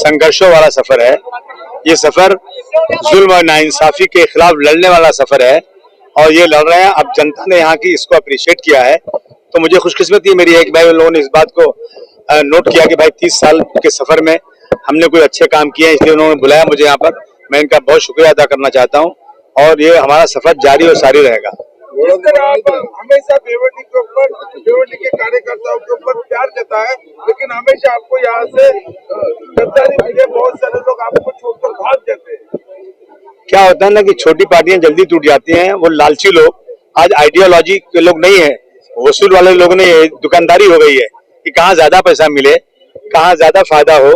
संघर्षों वाला सफर है। ये सफर जुल्म और नाइंसाफी के खिलाफ लड़ने वाला सफर है और ये लड़ रहे हैं। अब जनता ने यहाँ की इसको अप्रिशिएट किया है, तो मुझे खुशकिस्मती मेरी एक भाई लोगों ने इस बात को नोट किया कि भाई 30 साल के सफर में हमने कोई अच्छे काम किए हैं, इसलिए उन्होंने बुलाया मुझे यहाँ पर। मैं इनका बहुत शुक्रिया अदा करना चाहता हूँ और ये हमारा सफर जारी और सारी रहेगा। आप हमेशा भिवंडी के ऊपर, भिवंडी के कार्यकर्ताओं के ऊपर प्यार देता है, लेकिन हमेशा आपको यहाँ से गद्दारी मिले, बहुत सारे लोग आपको छोड़कर भाग जाते हैं। क्या होता है ना कि छोटी पार्टियां जल्दी टूट जाती हैं, वो लालची लोग। आज आइडियोलॉजी के लोग नहीं है, वसूल वाले लोग नहीं है, दुकानदारी हो गई है कि कहाँ ज्यादा पैसा मिले, कहाँ ज्यादा फायदा हो।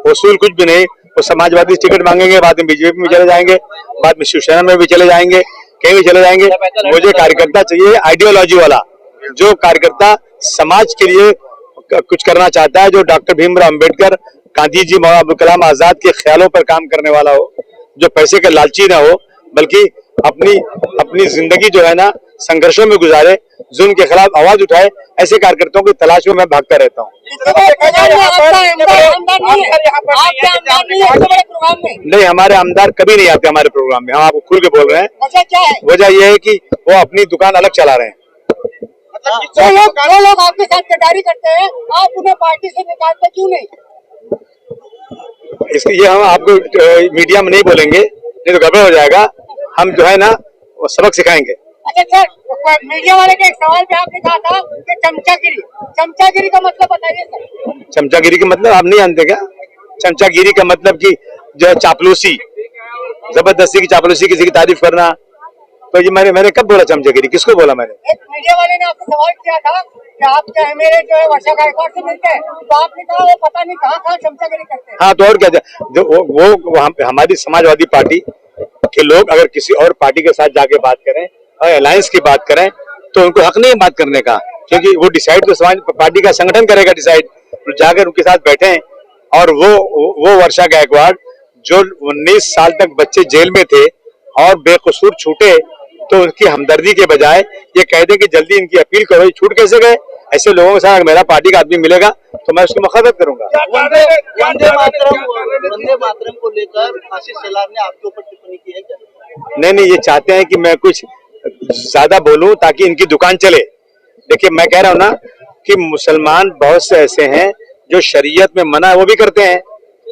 वसूल कुछ भी नहीं, वो समाजवादी टिकट मांगेंगे, बाद में बीजेपी में चले जाएंगे, बाद में शिवसेना में भी चले जाएंगे, कहीं भी चले जाएंगे। मुझे कार्यकर्ता चाहिए आइडियोलॉजी वाला, जो कार्यकर्ता समाज के लिए कुछ करना चाहता है, जो डॉक्टर भीमराव अंबेडकर, गांधी जी, मौलाना अब्दुल कलाम आजाद के ख्यालों पर काम करने वाला हो, जो पैसे का लालची ना हो, बल्कि अपनी जिंदगी जो है ना संघर्षों में गुजारे, जुल्म के खिलाफ आवाज उठाए। ऐसे कार्यकर्ताओं की तलाश में मैं भागता रहता हूँ। नहीं, हमारे आमदार कभी नहीं आते हमारे प्रोग्राम में, हम आपको खुल के बोल रहे हैं। वजह यह है कि वो अपनी दुकान अलग चला रहे हैं। जो लोग आपके साथ गद्दारी करते हैं, आप उन्हें पार्टी से निकालते क्यों नहीं? इसलिए हम आपको मीडिया में नहीं बोलेंगे, नहीं तो गड़बड़ हो जाएगा। हम जो है ना वो सबक सिखाएंगे। अच्छा सर, मीडिया वाले के एक सवाल पे आपने कहा था कि चमचागिरी का मतलब बताइए सर। चमचागिरी का मतलब आप नहीं जानते क्या? चमचागिरी का मतलब कि जो है चापलूसी, जबरदस्ती की चापलूसी, किसी की तारीफ करना। तो ये मैंने कब बोला चमचागिरी? किसको बोला मैंने? एक मीडिया वाले ने आपसे सवाल किया था कि आप क्या मेरे जो है वर्षा गायकवाड़ से मिलते हैं, तो आपने कहा वो पता नहीं कहाँ चमचागिरी करते हैं। हाँ, तो और क्या, जो वो हमारी समाजवादी पार्टी के लोग अगर किसी और पार्टी के साथ जाके बात करें और अलायंस की बात करें, तो उनको हक नहीं है बात करने का, क्योंकि वो डिसाइड तो समाज पार्टी का संगठन करेगा डिसाइड। तो जाकर उनके साथ बैठे और वो वर्षा गायकवाड़ जो 19 साल तक बच्चे जेल में थे और बेकसूर छूटे, तो उनकी हमदर्दी के बजाय ये कह दें कि जल्दी इनकी अपील करो, ये छूट कैसे गए? ऐसे लोगों के साथ मेरा पार्टी का आदमी मिलेगा तो मैं उसकी मुखालफत करूंगा। वंदे मातरम को लेकर आशीष शेलार ने आपके ऊपर टिप्पणी की है क्या? नहीं, ये चाहते हैं कि मैं कुछ ज्यादा बोलूं ताकि इनकी दुकान चले। देखिए, मैं कह रहा हूं ना कि मुसलमान बहुत से ऐसे हैं जो शरीयत में मना है वो भी करते हैं,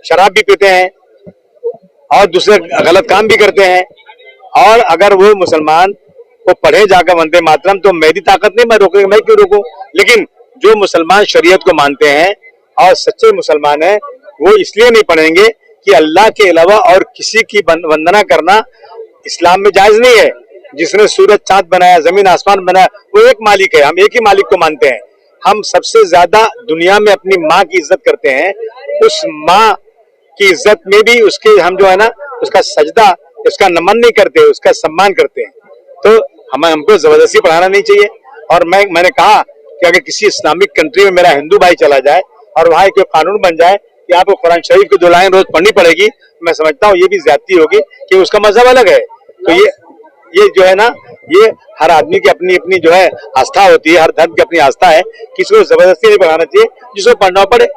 शराब भी पीते हैं और दूसरे गलत काम भी करते हैं। और अगर वो मुसलमान को पढ़े जाकर वंदे मातरम, तो मेरी ताकत नहीं, मैं रोकूंगा, मैं क्यों रोकूं? लेकिन जो मुसलमान शरीयत को मानते हैं और सच्चे मुसलमान हैं, वो इसलिए नहीं पढ़ेंगे कि अल्लाह के अलावा और किसी की वंदना करना इस्लाम में जायज नहीं है। जिसने सूरज चांद बनाया, जमीन आसमान बनाया, वो एक मालिक है। हम एक ही मालिक को मानते हैं। हम सबसे ज्यादा दुनिया में अपनी माँ की इज्जत करते हैं। उस माँ की इज्जत में भी उसके हम जो है ना उसका सजदा, उसका नमन नहीं करते, उसका सम्मान करते हैं। तो हमको जबरदस्ती पढ़ाना नहीं चाहिए। और मैंने कहा कि अगर किसी इस्लामिक कंट्री में मेरा हिंदू भाई चला जाए और वहाँ कोई कानून बन जाए कि आपको कुरान शरीफ की 2 लाइन रोज पढ़नी पड़ेगी, मैं समझता हूँ ये भी ज्यादती होगी कि उसका मजहब अलग है। तो ये जो है ना, ये हर आदमी की अपनी अपनी जो है आस्था होती है, हर धर्म की अपनी आस्था है। किसी को जबरदस्ती नहीं पढ़ाना चाहिए, जिसको पढ़ना पड़े।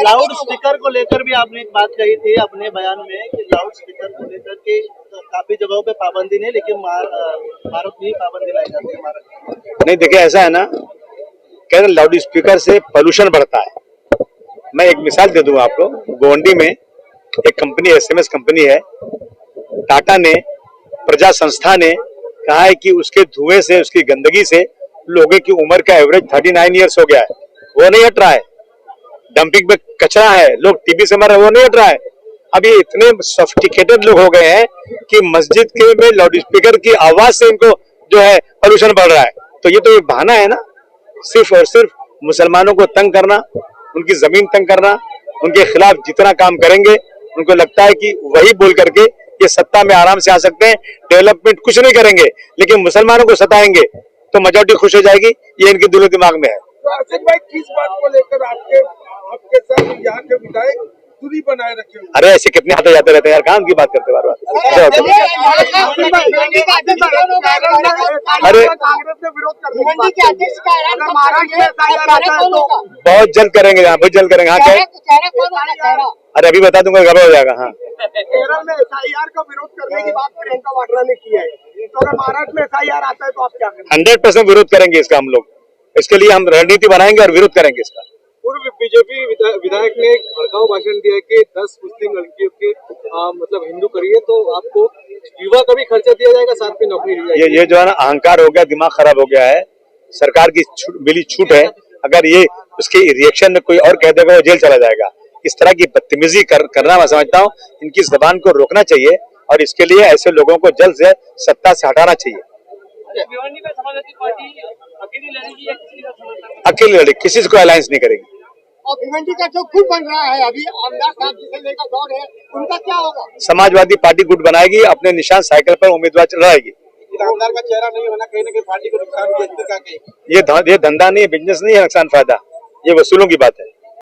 लाउड स्पीकर को लेकर भी आपने एक बात कही थी अपने बयान में कि लाउड स्पीकर को लेकर के काफी जगहों पे पाबंदी नहीं, लेकिन भारत में पाबंदी लाई जाती है। नहीं, देखिए ऐसा है ना, कह रहे लाउड स्पीकर से पोल्यूशन बढ़ता है। मैं एक मिसाल दे दूंगा आपको। गोंडी में एक कंपनी, SMS कंपनी है, टाटा ने, प्रजा संस्था ने कहा है कि उसके धुएं से, उसकी गंदगी से लोगों की उम्र का एवरेज 39 ईयर्स हो गया है। वो नहीं हट रहा है। डंपिंग में कचरा है, लोग टीबी से मर रहे हैं, वो नहीं हट रहा है। अब ये इतने सोफिस्टिकेटेड लोग हो गए हैं कि मस्जिद के में लाउड स्पीकर की आवाज से इनको जो है पोल्यूशन बढ़ रहा है। तो ये तो एक बहाना है ना, सिर्फ और सिर्फ मुसलमानों को तंग करना, उनकी जमीन तंग करना। उनके खिलाफ जितना काम करेंगे, उनको लगता है कि वही बोल करके ये सत्ता में आराम से आ सकते हैं, डेवलपमेंट कुछ नहीं करेंगे, लेकिन मुसलमानों को सताएंगे तो मेजॉरिटी खुश हो जाएगी। ये इनके दिलो दिमाग में है। तो आसिफ भाई, किस बात को लेकर आपके साथ यहाँ के विधायक दूरी बनाए रखे हुए अरे ऐसे कितने आते जाते रहते हैं यार, काम की बात करते बार बार। अरे कांग्रेस ने विरोध करने के अध्यक्ष का ऐलान बहुत जल्द करेंगे, यहाँ बहुत जल्द करेंगे। हाँ क्या? अरे अभी बता दूंगा, खबर हो जाएगा। हाँ, केरल में SIR का विरोध करने की बात प्रियंका वाड्रा ने की है, तो अगर महाराष्ट्र में SIR आता है तो आप क्या करेंगे? 100% विरोध करेंगे इसका हम लोग। इसके लिए हम रणनीति बनाएंगे और विरोध करेंगे इसका। पूर्व बीजेपी विधायक ने एक भड़काऊ भाषण दिया कि 10 मुस्लिम लड़कियों के मतलब हिंदू करिए तो आपको विवाह का भी खर्चा दिया जाएगा, साथ में नौकरी दी जाएगी। ये जो है ना अहंकार हो गया, दिमाग खराब हो गया है। सरकार की मिली छूट है, अगर ये उसके रिएक्शन में कोई और कह देगा वो जेल चला जाएगा। इस तरह की बदतमीजी करना मैं समझता हूँ इनकी जबान को रोकना चाहिए और इसके लिए ऐसे लोगों को जल्द से सत्ता से हटाना चाहिए। अकेली लड़ेगी, किसी से कोई अलायंस नहीं करेगी। और भिवंडी का जो गुट बन रहा है अभी आमदार साहब जिसे लेकर दौड़ है, उनका क्या होगा? समाजवादी पार्टी गुट बनाएगी, अपने निशान साइकिल पर उम्मीदवार लड़ाएगी। आमदार का चेहरा नहीं होना कहीं ना कहीं पार्टी को नुकसान ये धंधा नहीं है, बिजनेस नहीं है नुकसान फायदा, ये वसूलों की बात है।